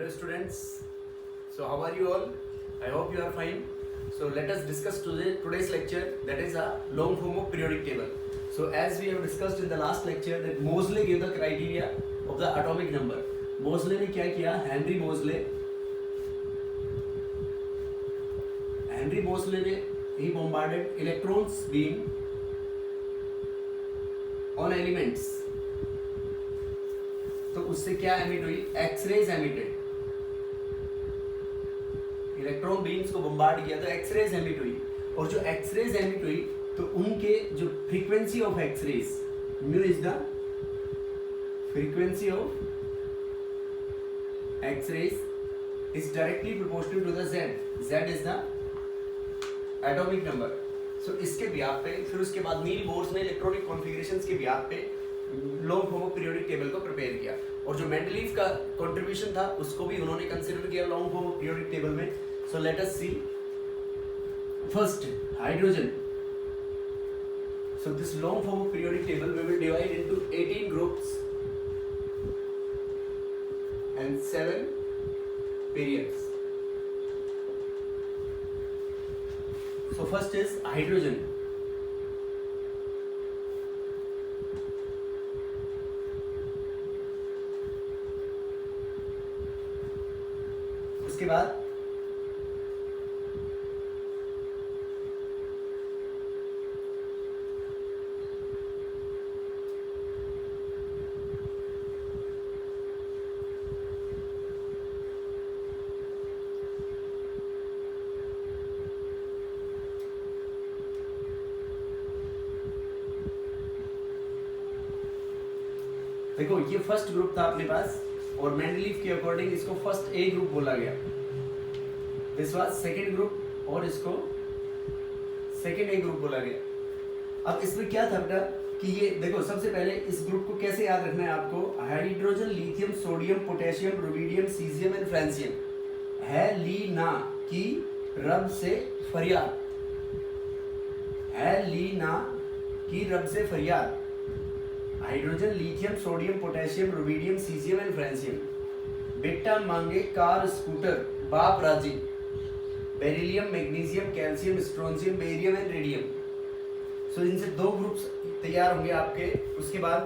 Hello students, so how are you all? I hope you are fine. So let us discuss today's lecture, that is a long form of periodic table. So as we have discussed in the last lecture that Moseley gave the criteria of the atomic number. Moseley ने क्या किया? Henry Moseley ने he bombarded electrons beam on elements. तो उससे क्या emit हुई? X rays emitted. Electron beams को bombard किया तो एक्सरेज एमिट हुई, और जो एक्सरेज एमिट हुई तो उनके जो frequency of X rays, mu is the frequency of X rays is directly proportional to the Z. Z is the atomic number. So इसके ब्याज पे फिर उसके बाद नील बोर्स ने इलेक्ट्रॉनिक कॉन्फ़िगरेशंस के ब्याज पे long form of periodic table को प्रिपेयर किया, और जो मेंडलीव का कंट्रीब्यूशन था उसको भी उन्होंने कंसीडर किया long form of periodic table में. So let us see first hydrogen. So this long form of periodic table we will divide into 18 groups and 7 periods. So first is hydrogen. उसके बाद देखो ये फर्स्ट ग्रुप था अपने पास, और Mendeleev के according इसको फर्स्ट ए ग्रुप बोला गया. दिस वाज सेकंड ग्रुप, और इसको सेकंड ए ग्रुप बोला गया. अब इसमें क्या था बेटा कि ये देखो, सबसे पहले इस ग्रुप को कैसे याद रखना है आपको? Hydrogen, lithium, sodium, potassium, rubidium, caesium and francium. है ली ना की रब से फरियाद. है ली ना की रब से फरियाद. Hydrogen, lithium, sodium, potassium, rubidium, caesium and francium. बेटा मांगे कार स्कूटर, बाप राजी. Beryllium, magnesium, calcium, strontium, barium and radium. So इनसे दो ग्रुप्स तैयार होंगे आपके. उसके बाद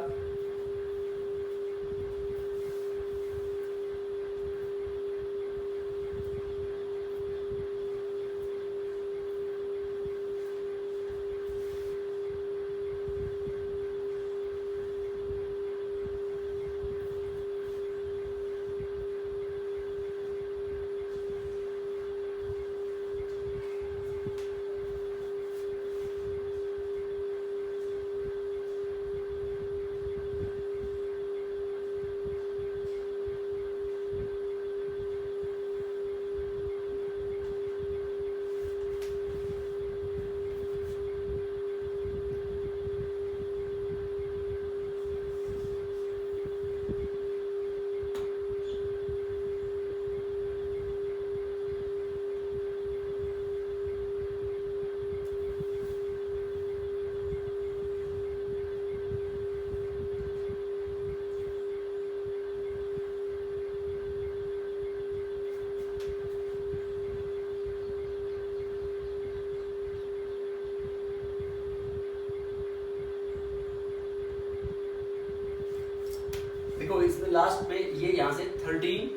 देखो इसमें लास्ट में ये यहाँ से 13,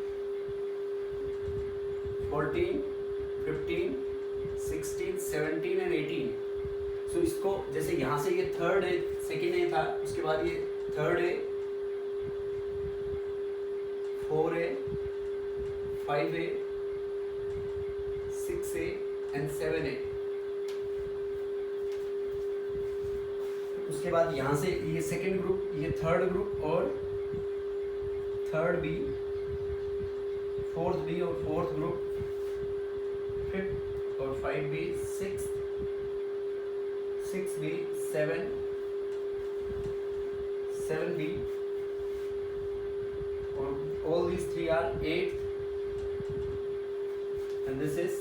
14, 15, 16, 17 एंड 18. सो इसको जैसे यहाँ से ये थर्ड ए, सेकेंड ए था, उसके बाद ये third A, 4A, 5A, 6A and 7A. उसके बाद यहाँ से ये सेकेंड ग्रुप, ये थर्ड ग्रुप, और थर्ड बी, फोर्थ बी और फोर्थ ग्रुप, फिफ्थ और 5B, सिक्स बी, 7B, और all these three are 8, and this is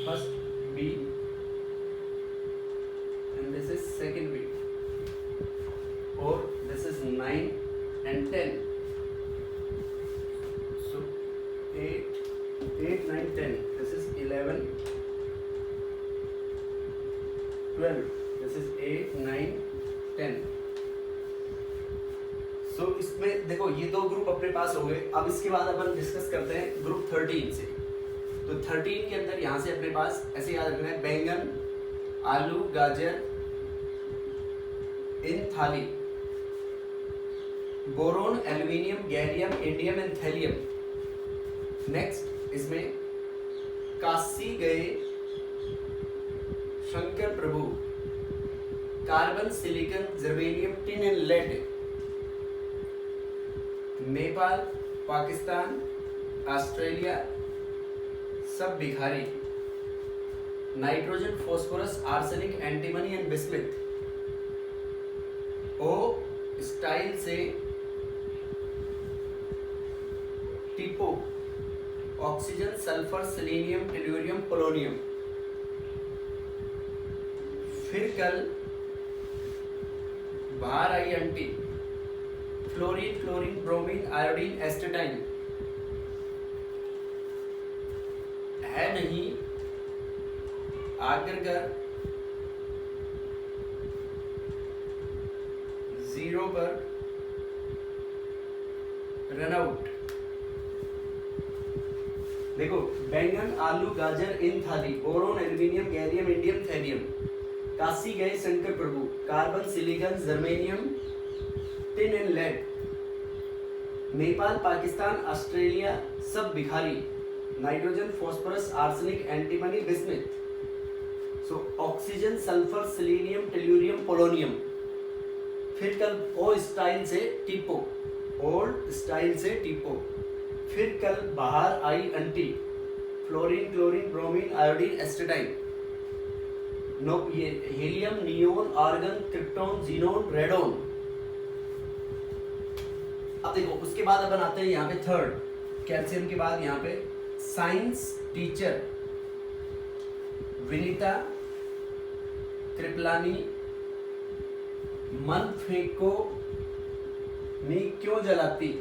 first B, and this is second B. or this is 9 and 10. So 8, 9, 10. This is 11, 12. This is 8, 9, 10. So इसमें देखो ये दो group अपने पास हो गए। अब इसके बाद अपन डिस्कस करते हैं ग्रुप 13 से। तो 13 के अंदर यहाँ से अपने पास ऐसे याद रखना है, बैंगन, आलू, गाजर इन थाली, boron, aluminium, gallium, indium and thallium. Next इसमें काशी गए शंकर प्रभु, carbon, silicon, germanium, tin and lead. Nepal, Pakistan, Australia सब भिखारी। Nitrogen, phosphorus, arsenic, antimony and bismuth. ओ स्टाइल से टिपो, oxygen, sulphur, selenium, tellurium, polonium. फिर कल बाहर आई aunty, fluorine, chlorine, bromine, iodine, astatine. है नहीं आकर कर 0 पर रन आउट। देखो बैंगन, आलू, गाजर इन थाली, boron, aluminium, gallium, indium, thallium. Kashi गए शंकर प्रभु, carbon, silicon, germanium, tin and lead. Nepal, Pakistan, Australia सब भिखारी। Nitrogen, phosphorus, arsenic, antimony, bismuth. So oxygen, sulphur, selenium, tellurium, polonium. फिर कल ओ स्टाइल से टिपो, ओल्ड स्टाइल से टिपो। फिर कल बाहर आई aunty, fluorine, chlorine, bromine, iodine, astatine. No ये helium, neon, argon, krypton, xenon, radon. अब देखो उसके बाद अपन आते हैं यहाँ पे थर्ड, कैल्शियम के बाद यहाँ पे साइंस टीचर विनीता कृपलानी, मन फेंको नी क्यों जलाती।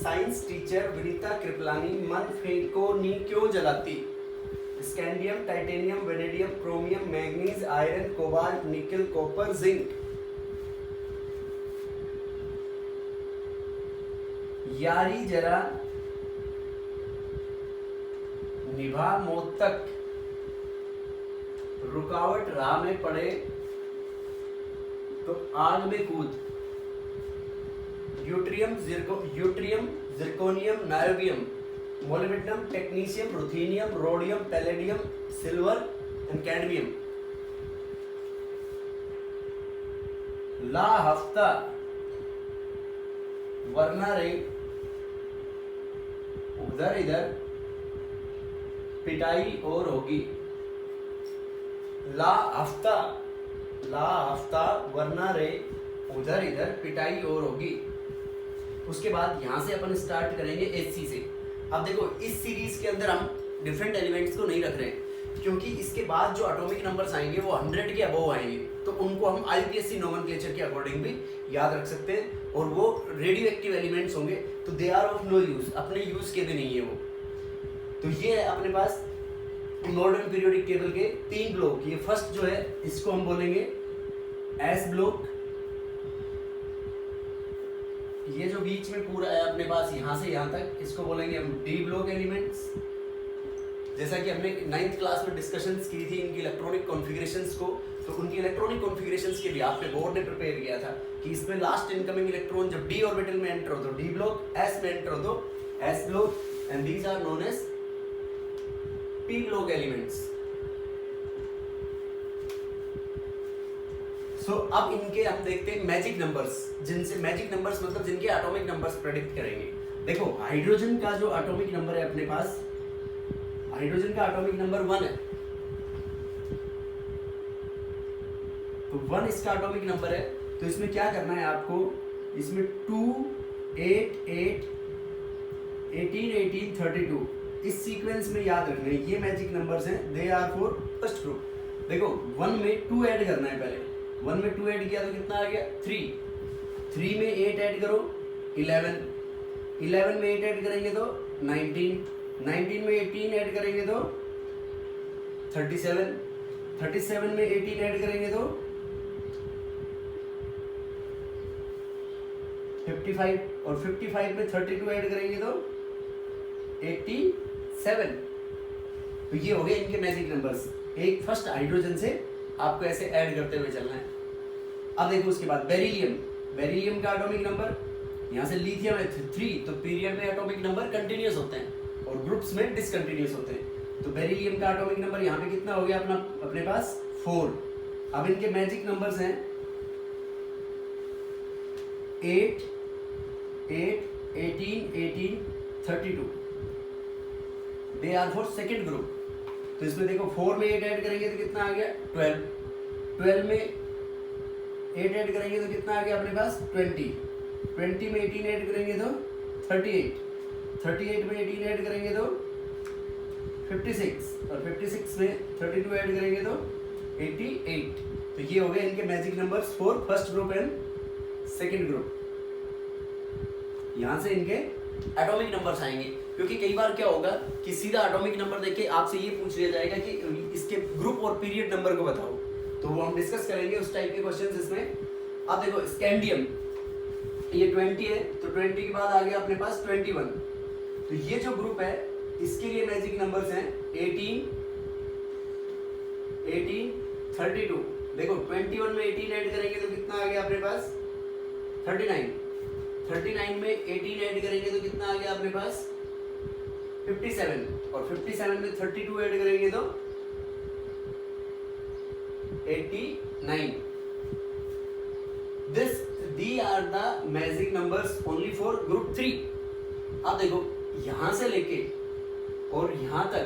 साइंस टीचर विनीता कृपलानी, मन फेंको नी क्यों जलाती। Scandium, titanium, vanadium, chromium, manganese, iron, cobalt, निकल, कॉपर, जिंक। यारी जरा निभा मौत तक, रुकावट राह में पड़े तो आग में कूद। Yttrium, zirconium, niobium, molybdenum, technetium, ruthenium, rhodium, palladium, silver and cadmium. ला हफ्ता वरना रे उधर इधर पिटाई और होगी। ला हफ्ता वरना रे उधर इधर पिटाई और होगी। उसके बाद यहां से अपन स्टार्ट करेंगे एचसी से। अब देखो इस सीरीज के अंदर हम डिफरेंट एलिमेंट्स को नहीं रख रहे हैं, क्योंकि इसके बाद जो एटॉमिक नंबर्स आएंगे वो 100 के अबव आएंगे, तो उनको हम आईपीएससी नोमेनक्लेचर के अकॉर्डिंग भी याद रख सकते हैं। और वो रेडियो एक्टिव एलिमेंट्स होंगे तो they are of no use, अपने यूज के भी नहीं है वो। तो ये है अपने पास मॉडर्न पीरियोडिक टेबल के 3 ब्लॉक। ये फर्स्ट जो है इसको हम बोलेंगे एस ब्लॉक। ये जो बीच में पूरा है अपने पास यहाँ से यहाँ तक, इसको बोलेंगे हम डी ब्लॉक एलिमेंट्स। जैसा कि हमने 9th क्लास में डिस्कशंस की थी इनकी इलेक्ट्रॉनिक कॉन्फ़िगरेशंस को, तो उनकी इलेक्ट्रॉनिक कॉन्फ़िगरेशंस के लिए आपने बोर्ड ने प्रिपेयर किया था कि इसमें लास्ट इनकमिंग इलेक्ट्रॉन जब डी ऑर्बिटल में एंटर हो तो डी ब्लॉक, एस में एंटर हो तो S block, and these are known as P block elements. So अब इनके हम देखते हैं मैजिक नंबर्स, जिनसे मैजिक नंबर्स मतलब जिनके एटॉमिक नंबर्स प्रेडिक्ट करेंगे। देखो हाइड्रोजन का जो एटॉमिक नंबर है अपने पास, हाइड्रोजन का एटॉमिक नंबर 1 है, तो 1 इसका एटॉमिक नंबर है। तो इसमें क्या करना है आपको, इसमें 2, 8, 8, 18, 18, 32 इस सीक्वेंस में याद रखना है। ये मैजिक नंबर्स हैं, they are for first group. देखो 1 में 2 ऐड करना है पहले, 1 में 2 ऐड किया तो कितना आ गया 3, 3 में 8 ऐड करो 11, 11 में 8 ऐड करेंगे तो 19, 19 में 18 ऐड करेंगे तो 37, 37 में 18 ऐड करेंगे तो 55, और 55 में 32 ऐड करेंगे तो 87। तो ये हो गए इनके मैजिक नंबर्स। एक फर्स्ट हाइड्रोजन से आपको ऐसे ऐड करते हुए चलना है। अब देखो उसके बाद बेरिलियम, बेरिलियम का एटॉमिक नंबर, यहाँ से लिथियम है 3, तो पीरियड में एटॉमिक नंबर कंटिन्यूअस होते हैं और ग्रुप्स में डिसकंटिन्यूअस होते हैं। तो बेरिलियम का एटॉमिक नंबर यहाँ पे कितना हो गया अपने पास 4। अब इनके मैजिक नंबर्स हैं 8, 8, 18, 18, 32। They are for second group. तो इसमें देखो 4 में 8 ऐड करेंगे तो कितना आ गया 12, 12 में 8 ऐड करेंगे तो कितना आ गया अपने पास 20, 20 में 18 ऐड करेंगे तो 38, 38 में 18 ऐड करेंगे तो 56, और 56 में 32 ऐड करेंगे तो 88। तो ये हो गए इनके magic numbers for first group and second group. यहां से इनके एटॉमिक नंबर्स आएंगे, क्योंकि कई बार क्या होगा कि सीधा एटॉमिक नंबर देके आपसे ये पूछ लिया जाएगा कि इसके ग्रुप और पीरियड नंबर को बताओ, तो वो हम डिस्कस करेंगे उस टाइप के क्वेश्चंस इसमें। अब देखो स्कैंडियम, ये 20 है, तो 20 के बाद आ गया अपने पास 21। तो ये जो ग्रुप है इसके लिए मैजिक नंबर्स हैं 18, 18, 32। देखो 21 में 18 ऐड करेंगे तो कितना आ गया अपने पास 39, 39 में 18 ऐड करेंगे तो कितना आ गया अपने पास 57, और 57 में 32 ऐड करेंगे तो 89। These are the magic numbers only for group 3। अब देखो यहां से लेके और यहां तक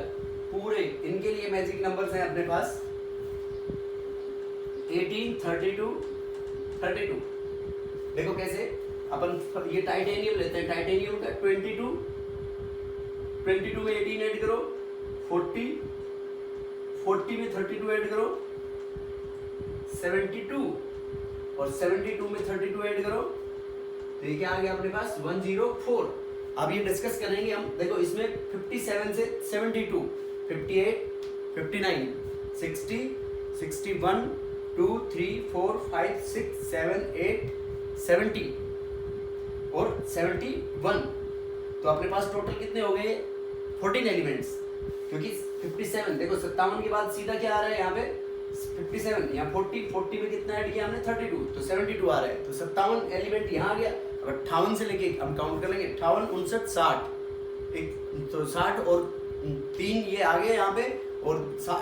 पूरे इनके लिए मैजिक नंबर्स हैं अपने पास 18, 32, 32। देखो कैसे अपन ये टाइटेनियम लेते हैं, टाइटेनियम का 22, 22 में 18 ऐड करो 40, 40 में 32 ऐड करो 72, और 72 में 32 ऐड करो तो ये क्या आ गया अपने पास 104। अब ये डिस्कस करेंगे हम। देखो इसमें 57 से 72, 58, 59, 60, 61, 2, 3, 4, 5, 6, 7, 8, 70 और 71। तो अपने पास टोटल कितने हो गए 14 एलिमेंट्स, क्योंकि 57 देखो 57 के बाद सीधा क्या आ रहा है यहाँ पे 57, यहाँ 40, 40 में कितना ऐड किया हमने 32, तो 72 आ रहा है। तो 57 एलिमेंट यहाँ आ गया। अब 58 से लेके हम काउंट कर लेंगे 58, 59, 60, एक तो 60 और 3 ये आ गए यहाँ पे, और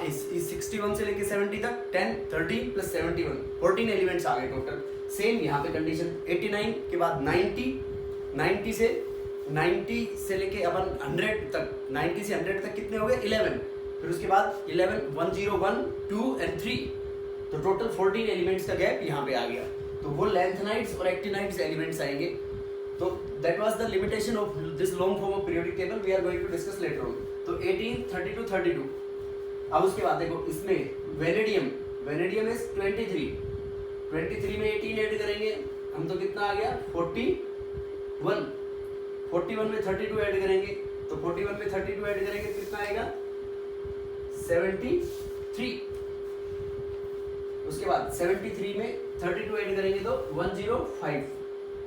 इस 61 से लेके 70 तक 10, 13 प्लस 71 14 एलिमेंट्स आ गए टोटल। सेम यहाँ पे कंडीशन 89 के बाद 90, 90 से लेके अपन 100 तक, 90 से 100 तक कितने हो गए 11, फिर उसके बाद 11, 101, 2 एंड 3, तो टोटल 14 एलिमेंट्स का गैप यहाँ पे आ गया। तो वो लेंथनाइड्स और एक्टिनाइड्स एलिमेंट्स आएंगे। तो that was the limitation of this long form of periodic table, we are going to discuss later on. तो 18, 32, 32। अब उसके बाद देखो इसमें वेनेडियम, वेनेडियम इज 23, 23 में 18 ऐड करेंगे हम तो कितना आ गया 41, 41 में 32 ऐड करेंगे तो 41 में 32 ऐड करेंगे तो कितना आएगा 73। उसके बाद 73 में 32 ऐड करेंगे तो 105।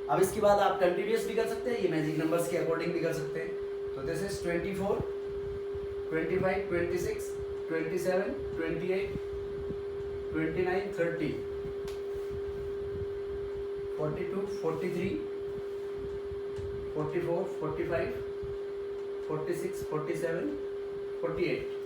अब इसके बाद आप कंटिन्यूअस भी कर सकते हैं, ये मैजिक नंबर्स के अकॉर्डिंग भी कर सकते हैं। तो दिस इज 24, 25, 26, 27, 28, 29, 30, 42, 43, 44, 45, 46, 47, 48।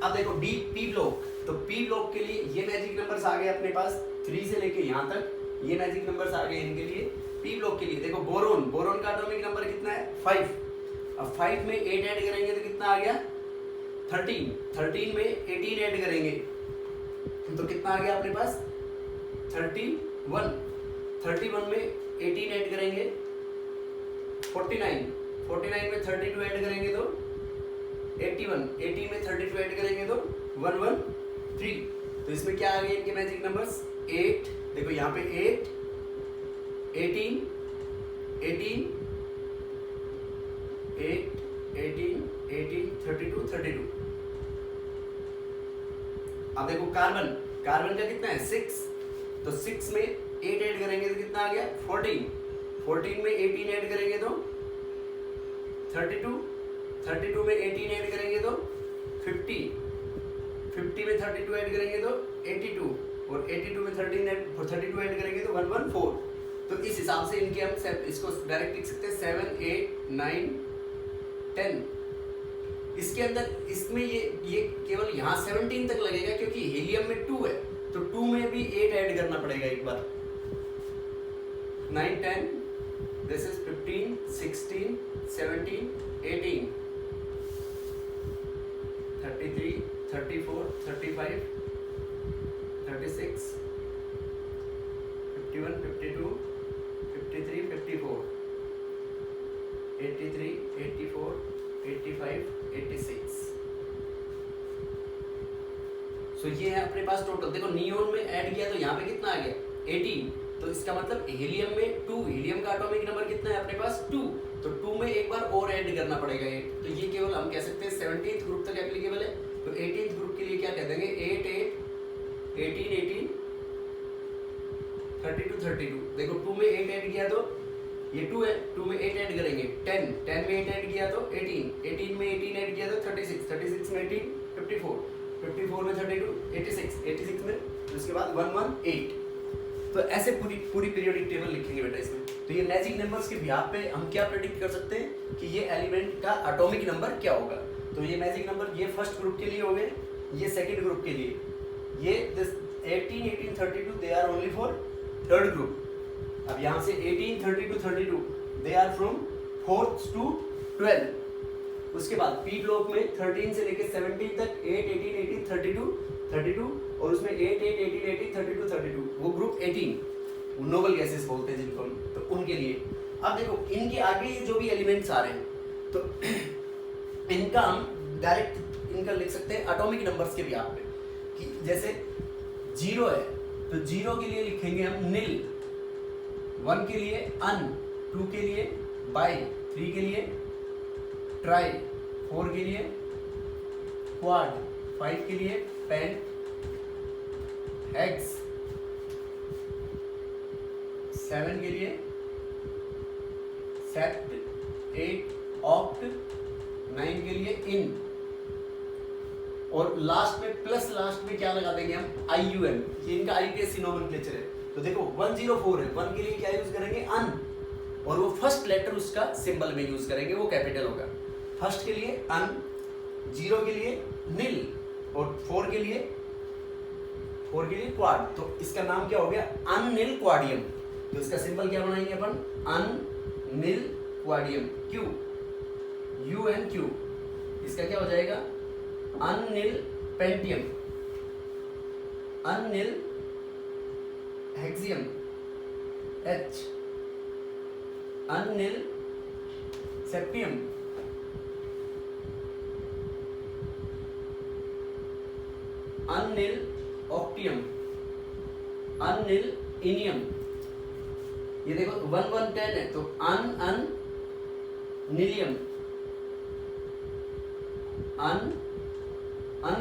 अब देखो डी पी ब्लॉक, तो पी ब्लॉक के लिए ये मैजिक नंबर्स आ गए अपने पास 3 से लेके यहाँ तक, ये मैजिक नंबर्स आ गए इनके लिए। पी ब्लॉक के लिए देखो बोरोन, बोरोन का एटॉमिक नंबर कितना है 5। अब 5 में 8 ऐड करेंगे तो कितना आ गया 13, 13 में 18 ऐड करेंगे तो कितना आ गया अपने पास 31, 31 में 18 ऐड करेंगे 49, 49 में 32 ऐड करेंगे तो 81, 80 में 32 ऐड करेंगे तो 113। तो इसमें क्या आ गए इनके मैजिक नंबर्स 8, देखो यहाँ पे 8, 18, 18, 8, 18, 18, 32, 32। अब देखो कार्बन, कार्बन का कितना है 6, तो 6 में 8 ऐड करेंगे तो कितना आ गया 14, 14 में 18 ऐड करेंगे तो 32, 32 में 18 ऐड करेंगे तो 50, 50 में 32 ऐड करेंगे तो 82 और 82 में 32 ऐड करेंगे तो 114। तो इस हिसाब से इनके हम इसको डायरेक्ट लिख सकते हैं 7, 8, 9, 10। इसके अंदर इसमें ये केवल यहाँ 17 तक लगेगा क्योंकि हीलियम में 2 है, तो 2 में भी 8 ऐड करना पड़ेगा एक बार। 9, 10, दिस इज 15, 16, 17, 18, 33, 34, 35, 36, 51, 52, 53, 54, 83, 84, 85, 86। सो ये है अपने पास टोटल। देखो नियोन में ऐड किया तो यहाँ पे कितना आ गया 18, तो इसका मतलब हीलियम में 2, हीलियम का एटॉमिक नंबर कितना है अपने पास 2, तो 2 में एक बार और ऐड करना पड़ेगा 8। तो ये केवल हम कह सकते हैं 17th ग्रुप तक एप्लीकेबल है। तो 18th ग्रुप के लिए क्या कह देंगे 8, 8, 18, 18, 32, 32। देखो 2 में 8 ऐड किया तो ये 2 है, 2 में 8 ऐड करेंगे 10, 10 में 8 ऐड किया तो 18, 18 में 18 ऐड किया तो 36, 36 में 18, 54, 54 में 32, 86, 86 में उसके बाद 118। तो ऐसे पूरी पीरियोडिक टेबल लिखेंगे बेटा इसमें। तो ये मैजिक नंबर्स के बिहाफ पे हम क्या प्रेडिक्ट कर सकते हैं कि ये एलिमेंट का एटॉमिक नंबर क्या होगा। तो ये मैजिक नंबर ये फर्स्ट ग्रुप के लिए हो गए, ये सेकंड ग्रुप के लिए, ये this 18, 18, 32 they are only for third group. अब यहाँ से 18, 32, 32 they are from 4th to 12। उसके बाद पी ब्लॉक में 13 से लेकर 17 तक 8, 18, 18, 32, 32 और उसमें 8, 8, 18, 18, 32, 32 वो ग्रुप 18 नोबल गैसेस बोलते हैं जिनको हम, तो उनके लिए। अब देखो इनके आगे जो भी एलिमेंट्स आ रहे हैं तो इनका हम डायरेक्ट इनका लिख सकते हैं एटॉमिक नंबर्स के बिहाफ पे कि जैसे 0 है तो 0 के लिए लिखेंगे हम नील, 1 के लिए अन, 2 के लिए बाई, 3 के लिए ट्राई, 4 के लिए क्वाड, 5 के लिए पेंट, हेक्स, 7 के लिए सेप्ट, 8 ऑक्ट, 9 के लिए इन और लास्ट में प्लस लास्ट में क्या लगा देंगे हम IUN। ये इनका IPSC नोमेनक्लेचर है। तो देखो 104 है, 1 के लिए क्या यूज करेंगे अन और वो फर्स्ट लेटर उसका सिंबल में यूज करेंगे, वो कैपिटल होगा। फर्स्ट के लिए अन, 0 के लिए नील और 4 के लिए क्वाड। तो इसका नाम क्या हो गया अननील क्वाडियम। तो इसका सिंबल क्या बनाएंगे अपन अननील क्वाडियम, क्यू, UNQ। इसका क्या हो जाएगा अननील पेंटियम, अननील हेक्सियम, H, अननील सेप्टियम, अननील ऑक्टियम, अननील इनियम। ये देखो 1, 1, 10 है तो नीलियम,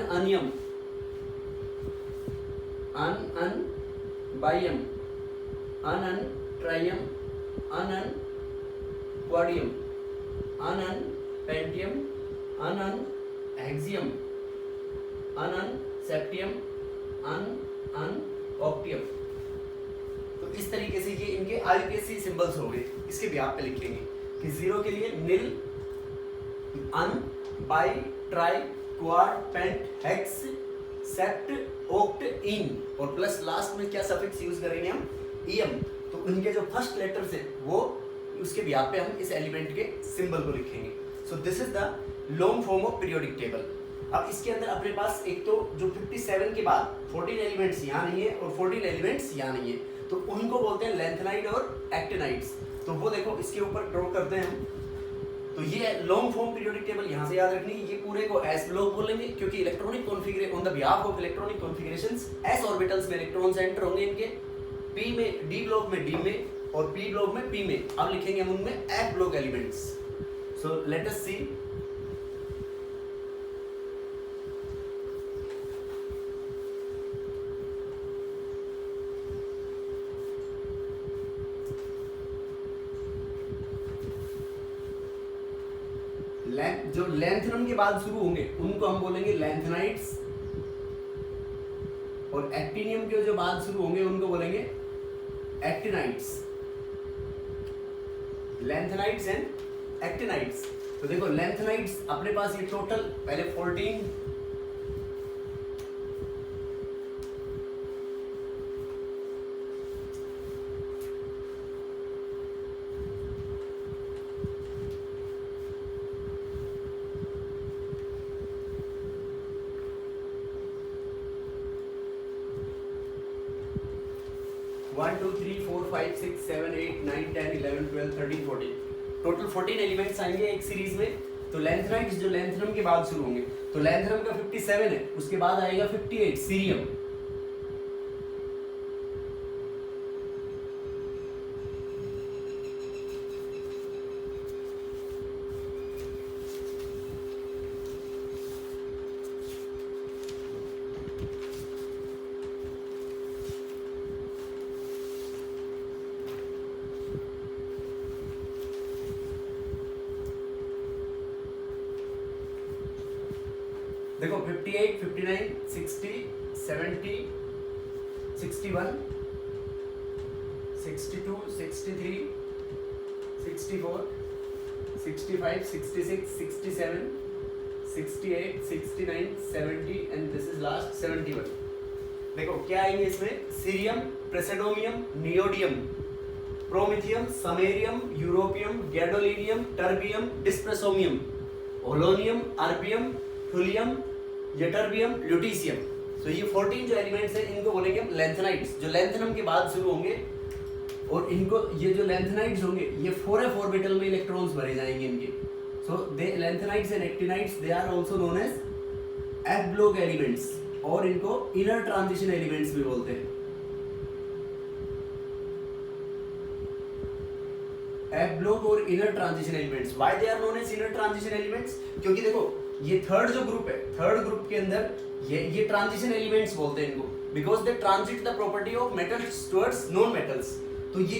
अनियम, बाइयम, ट्राइयम, क्वाडियम, पेंटियम, हेक्सियम, सेप्टियम, ऑक्टियम। तो इस तरीके से ये इनके IPSC सिंबल्स हो गए। इसके बिहाफ पे लिखेंगे कि 0 के लिए nil, un, bi, tri, quad, pent, hex, sept, oct, enn और प्लस लास्ट में क्या सफिक्स यूज करेंगे हम EM। तो उनके जो फर्स्ट लेटर्स है वो उसके बिहाफ पे हम इस एलिमेंट के सिंबल को लिखेंगे। So this is the long form of periodic table. अब इसके अंदर अपने पास एक तो जो 57 के बाद 14 एलिमेंट्स यहाँ नहीं है और 14 एलिमेंट्स यहाँ नहीं है, तो उनको बोलते हैं लेंथेनाइड और एक्टिनाइड्स। तो वो देखो इसके ऊपर ड्रॉ करते हैं हम। तो ये लॉन्ग फॉर्म पीरियोडिक टेबल यहाँ से याद रखनी है। ये पूरे को एस ब्लॉक बोलेंगे क्योंकि electronic configuration on the behalf of electronic configurations S orbitals में इलेक्ट्रॉन एंटर होंगे इनके, पी में डी ब्लॉक में डी में और पी ब्लॉक में पी में। अब लिखेंगे हम उनमें F block elements. So let us see. जो लैंथनम के बाद शुरू होंगे उनको हम बोलेंगे लैंथेनाइड्स, और एक्टिनियम के जो बाद शुरू होंगे उनको बोलेंगे एक्टिनाइड्स। Lanthanides and actinides. तो देखो लैंथेनाइड्स अपने पास ये टोटल पहले 14 1 2 3 4 5 6 7 8 9 10 11 12 13 14 टोटल 14 एलिमेंट्स आएंगे एक सीरीज में। तो लैंथेनाइड्स जो लैंथेनम के बाद शुरू होंगे, तो लैंथेनम का 57 है, उसके बाद आएगा 58 सीरियम। देखो 58 59 60 70 61 62 63 64 65 66 67 68 69 70 एंड दिस इज लास्ट 71। देखो क्या आएंगे इसमें, cerium, praseodymium, neodymium, promethium, samarium, europium, gadolinium, terbium, dysprosium, holmium, erbium, thulium, ytterbium, lutetium. तो ये 14 जो एलिमेंट्स हैं इनको बोलेंगे हम लैंथेनाइड्स, जो लैंथेनम के बाद शुरू होंगे। और इनको ये जो लैंथेनाइड्स होंगे ये 4f ऑर्बिटल में इलेक्ट्रॉन्स भरे जाएंगे इनके। So they lanthanides and actinides they are also known as f block elements, और इनको इनर ट्रांजिशन एलिमेंट्स भी बोलते हैं। f ब्लॉक और inner transition elements, why they are known as inner transition elements, क्योंकि देखो ये थर्ड जो ग्रुप है, थर्ड ग्रुप के अंदर ये ट्रांजिशन एलिमेंट्स बोलते हैं इनको, because they transit the property of metals towards non metals. तो ये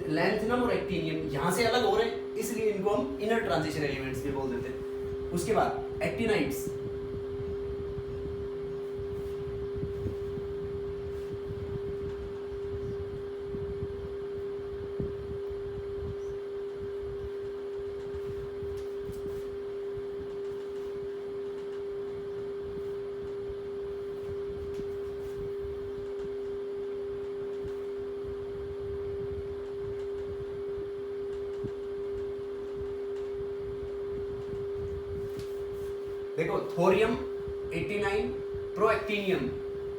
लैंथेनम और एक्टिनियम यहाँ से अलग हो रहे हैं, इसलिए इनको हम इनर ट्रांजिशन एलिमेंट्स भी बोल देते हैं। उसके बाद एक्टिनाइड्स, देखो thorium 89, प्रोएक्टिनियम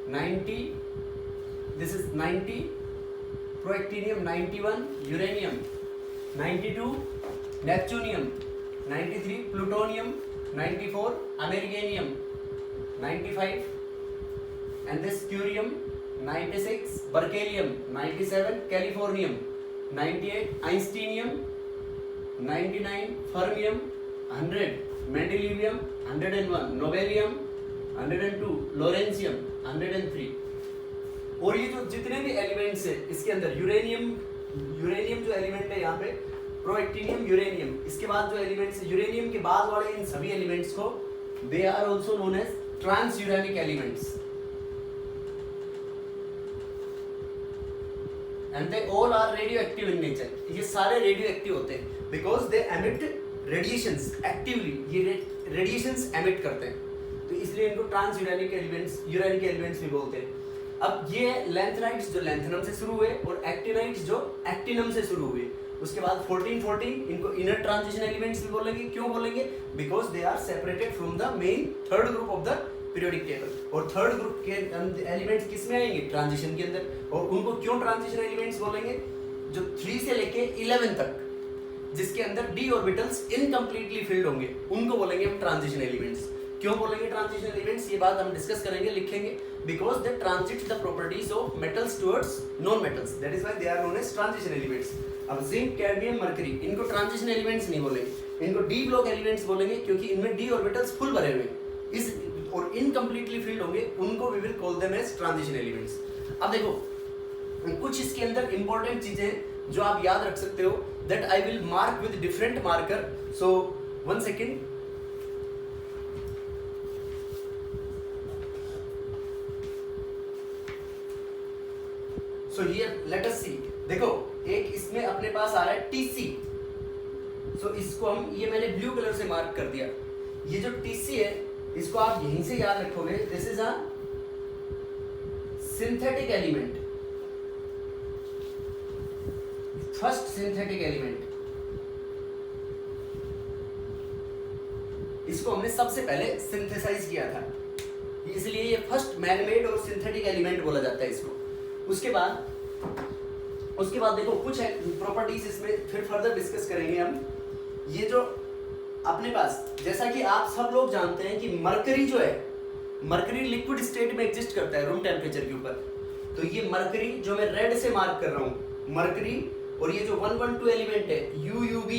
90, this is 90, प्रोएक्टिनियम 91, uranium 92, neptunium 93, plutonium 94, अमेरिगेनियम 95 and this curium 96, berkelium 97, californium 98, einsteinium 99, fermium 100, मेंडेलिवियम 101, nobelium 102, लोरेंसियम 103। और ये जो जितने भी एलिमेंट्स है इसके अंदर यूरेनियम जो एलिमेंट है यहाँ पे, प्रोएक्टिनियम, यूरेनियम, इसके बाद जो एलिमेंट्स है यूरेनियम के बाद वाले इन सभी एलिमेंट्स को they are also known as trans elements and they all are radioactive in nature. ये सारे रेडियो एक्टिव होते हैं because they emit radiations actively, ये रेडिएशंस एमिट करते हैं, तो इसलिए इनको ट्रांस यूरेनिक एलिमेंट्स भी बोलते हैं। अब ये लैंथेनाइट्स जो लैंथेनम से शुरू हुए और एक्टिनाइट्स जो एक्टिनम से शुरू हुए। उसके बाद 14 इनको इनर ट्रांजिशन एलिमेंट्स भी बोलेंगे। क्यों बोलेंगे? Because they are separated from the main third group of the periodic table. और थर्ड ग्रुप के एलिमेंट्स किस में आएंगे? ट्रांजिशन के अंदर। और उनको क्यों ट्रांजिशन एलिमेंट्स बोलेंगे? जो 3 से लेके 11 तक जिसके अंदर d ऑर्बिटल्स इनकम्प्लीटली फिल्ड होंगे उनको बोलेंगे हम ट्रांजिशन एलिमेंट्स। क्यों बोलेंगे ट्रांजिशन एलिमेंट्स? ये बात हम डिस्कस करेंगे, लिखेंगे। Because they transit the properties of metals towards non metals, that is why they are known as transition elements. अब जिंक, कैडमियम, मरकरी इनको ट्रांजिशन एलिमेंट्स नहीं बोलेंगे, इनको डी ब्लॉक एलिमेंट्स बोलेंगे क्योंकि इनमें डी ऑर्बिटल्स फुल भरे हुए हैं इस और इनकम्प्लीटली फिल्ड होंगे, उनको we will call them as transition elements. अब देखो कुछ इसके अंदर इंपॉर्टेंट चीजें जो आप याद रख सकते हो, that I will mark with different marker. So 1 second. So here let us see. देखो एक इसमें अपने पास आ रहा है TC। सो इसको हम, ये मैंने ब्लू कलर से मार्क कर दिया। ये जो TC है इसको आप यहीं से याद रखोगे, this is a synthetic element, first synthetic element. इसको हमने सबसे पहले सिंथेसाइज किया था, इसलिए ये फर्स्ट मैनमेड और सिंथेटिक एलिमेंट बोला जाता है इसको। उसके बाद देखो कुछ प्रॉपर्टीज इसमें फिर फर्दर डिस्कस करेंगे हम। ये जो अपने पास, जैसा कि आप सब लोग जानते हैं कि मरकरी जो है, मरकरी लिक्विड स्टेट में एग्जिस्ट करता है रूम टेम्परेचर के ऊपर। तो ये मरकरी जो मैं रेड से मार्क कर रहा हूं, मरकरी, और ये जो 112 एलिमेंट है UUB,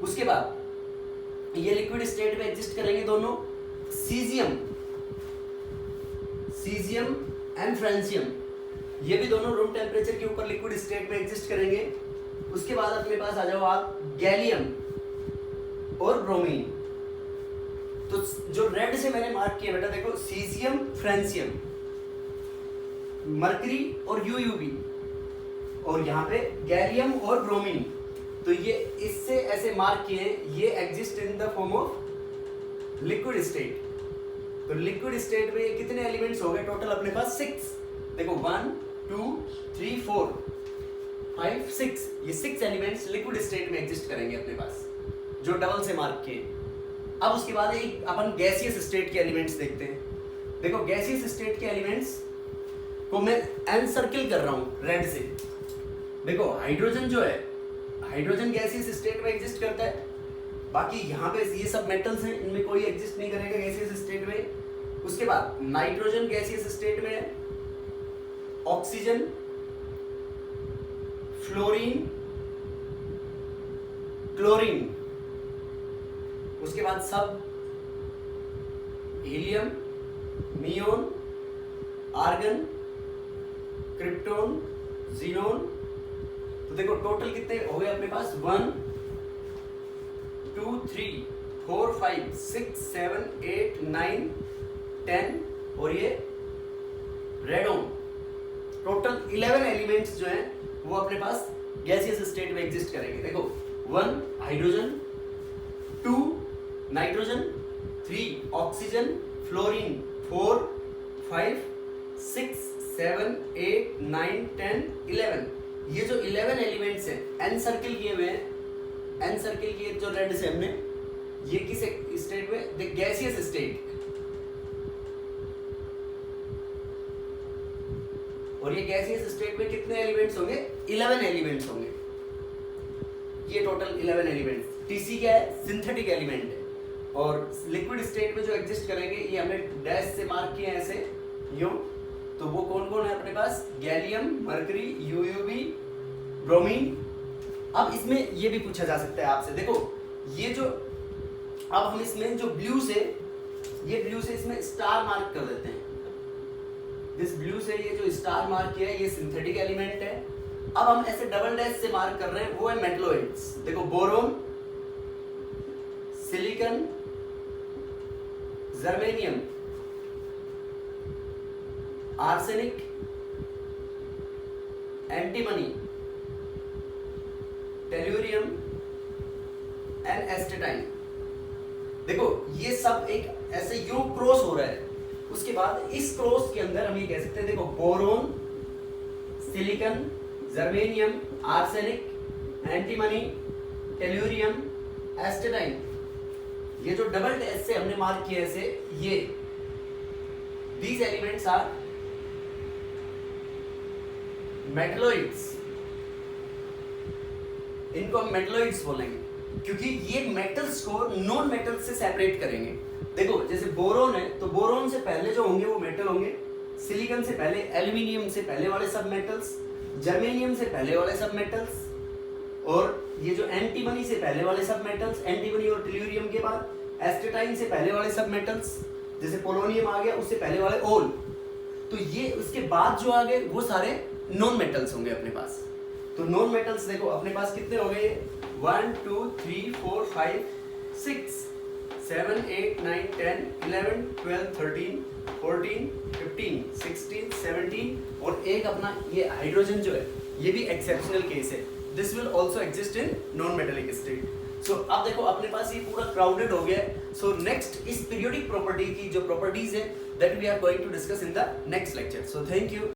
उसके बाद ये लिक्विड स्टेट में एग्जिस्ट करेंगे दोनों सीजियम एंड फ्रांसियम, ये भी दोनों रूम टेम्परेचर के ऊपर लिक्विड स्टेट में एग्जिस्ट करेंगे। उसके बाद अपने पास आ जाओ आप गैलियम और ब्रोमीन। तो जो रेड से मैंने मार्क किया बेटा, देखो सीजियम, फ्रांसियम, मरकरी और UUB, और यहाँ पे गैलियम और ब्रोमीन। तो ये इससे ऐसे मार्क किए हैं, ये exist in the form of liquid state. तो लिक्विड स्टेट में कितने एलिमेंट्स हो गए टोटल अपने पास? 6। देखो 1 2 3 4 5 6, ये 6 एलिमेंट्स लिक्विड स्टेट में एग्जिस्ट करेंगे अपने पास, जो डबल से मार्क किए। अब उसके बाद एक अपन गैसियस स्टेट के एलिमेंट्स देखते हैं। देखो गैसियस स्टेट के एलिमेंट्स को मैं एनसर्किल कर रहा हूं रेड से। देखो हाइड्रोजन जो है, हाइड्रोजन गैसियस स्टेट में एग्जिस्ट करता है। बाकी यहाँ पे ये सब मेटल्स हैं, इनमें कोई एग्जिस्ट नहीं करेगा गैसियस स्टेट में। उसके बाद नाइट्रोजन गैसियस स्टेट में है, ऑक्सीजन, फ्लोरीन, क्लोरीन, उसके बाद सब helium, neon, argon, krypton, xenon. तो देखो टोटल कितने हो गए अपने पास? 1 2 3 4 5 6 7 8 9 10 और ये रेडोन। टोटल 11 एलिमेंट्स जो हैं वो अपने पास गैसियस स्टेट में एग्जिस्ट करेंगे। देखो 1 हाइड्रोजन, 2 नाइट्रोजन, 3 ऑक्सीजन, फ्लोरीन, 4 5 6 7 8 9 10 11। ये जो 11 एलिमेंट्स हैं एनसर्किल किए हुए हैं, एनसर्किल किए जो रेड से हमने, ये किस स्टेट में? The gaseous state. और ये गैसियस स्टेट में कितने एलिमेंट्स होंगे? 11 एलिमेंट्स होंगे। ये टोटल 11 एलिमेंट्स। TC क्या है? सिंथेटिक एलिमेंट है। और लिक्विड स्टेट में जो एग्जिस्ट करेंगे ये हमने डैश से मार्क किए हैं ऐसे यूं। तो वो कौन कौन है अपने पास? Gallium, mercury, UUB, bromine. अब इसमें ये भी पूछा जा सकता है आपसे, देखो ये जो, अब हम इसमें जो ब्लू से, ये ब्लू से इसमें स्टार मार्क कर देते हैं। दिस ब्लू से ये जो स्टार मार्क किया है ये सिंथेटिक एलिमेंट है। अब हम ऐसे डबल डैश से मार्क कर रहे हैं, वो है मेटलोइड्स। देखो boron, silicon, germanium, arsenic, antimony, tellurium and astatine. देखो ये सब एक ऐसे यूं क्रॉस हो रहा है। उसके बाद इस क्रॉस के अंदर हम ये कह सकते हैं, देखो boron, silicon, germanium, arsenic, antimony, tellurium, astatine, ये जो डबल डैश से हमने मार्क किया ऐसे, ये these elements are मेटलोइड्स, इनको हम मेटलोइड्स बोलेंगे क्योंकि ये मेटल्स को नॉन मेटल्स से सेपरेट करेंगे। देखो जैसे बोरोन है तो बोरोन से पहले जो होंगे वो मेटल होंगे, सिलिकॉन से पहले, एल्यूमिनियम से पहले वाले सब मेटल्स, जर्मेनियम से पहले वाले सब मेटल्स, और ये जो एंटीमनी से पहले वाले सब मेटल्स, एंटीमनी और टेल्यूरियम के बाद एस्टेटाइन से पहले वाले सब मेटल्स, जैसे पोलोनियम आ गया उससे पहले वाले ओल, तो ये उसके बाद जो आ गए वो सारे नॉन मेटल्स होंगे अपने पास। तो नॉन मेटल्स देखो अपने पास कितने हो गए, 1 2 3 4 5 6 7 8 9 10 11 12 13 14 15 16 17, और एक अपना ये हाइड्रोजन जो है ये भी एक्सेप्शनल केस है, this will also exist in non metallic state. So अब देखो अपने पास ये पूरा क्राउडेड हो गया है। सो नेक्स्ट इस पीरियोडिक प्रॉपर्टी की जो प्रॉपर्टीज है that we are going to discuss in the next lecture. So thank you.